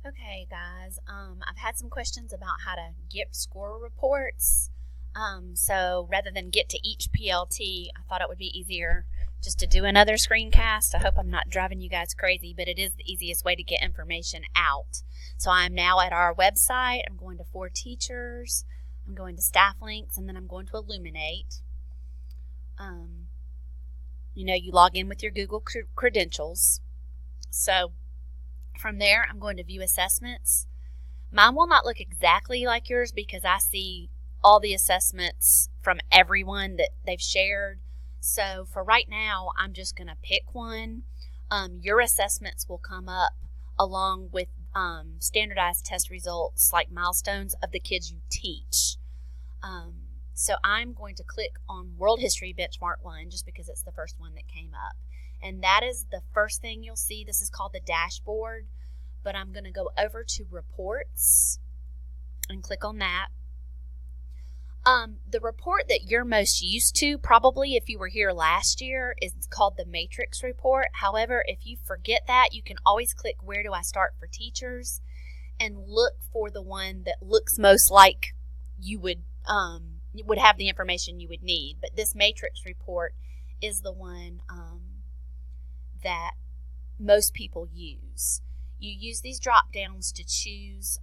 Okay, guys, I've had some questions about how to get score reports. So rather than get to each PLT, I thought it would be easier just to do another screencast. I hope I'm not driving you guys crazy, but it is the easiest way to get information out. So I'm now at our website. I'm going to For Teachers. I'm going to Staff Links, and then I'm going to Illuminate. You log in with your Google credentials. So from there, I'm going to View Assessments. Mine will not look exactly like yours because I see all the assessments from everyone that they've shared. So for right now, I'm just going to pick one. Your assessments will come up along with standardized test results, like milestones of the kids you teach. So I'm going to click on World History Benchmark 1 just because it's the first one that came up. And that is the first thing you'll see. This is called the dashboard, but I'm going to go over to Reports and click on that. The report that you're most used to, probably if you were here last year, is called the Matrix Report. However, if you forget that, you can always click Where Do I Start for Teachers and look for the one that looks most like you would have the information you would need. But this Matrix Report is the one that most people use. You use these drop downs to choose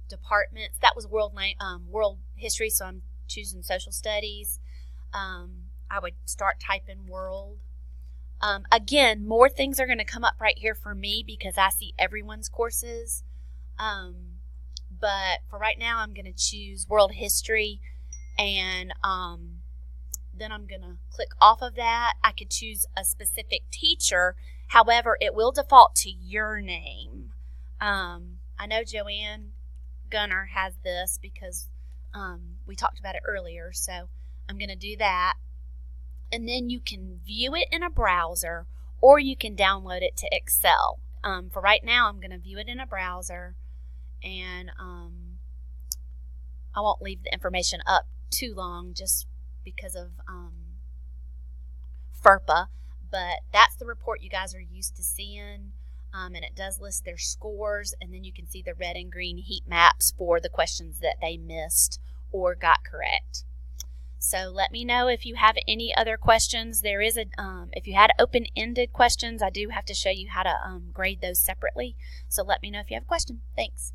departments. That was world history, so I'm choosing social studies. I would start typing world. Again, more things are going to come up right here for me because I see everyone's courses. But for right now, I'm going to choose world history, and then I'm going to click off of that. I could choose a specific teacher. However, it will default to your name. I know Joanne Gunner has this because we talked about it earlier, so I'm going to do that. And then you can view it in a browser or you can download it to Excel. For right now, I'm going to view it in a browser, and I won't leave the information up too long just because of FERPA, but that's the report you guys are used to seeing, and it does list their scores, and then you can see the red and green heat maps for the questions that they missed or got correct. So let me know if you have any other questions. There is if you had open-ended questions, I do have to show you how to grade those separately. So let me know if you have a question. Thanks.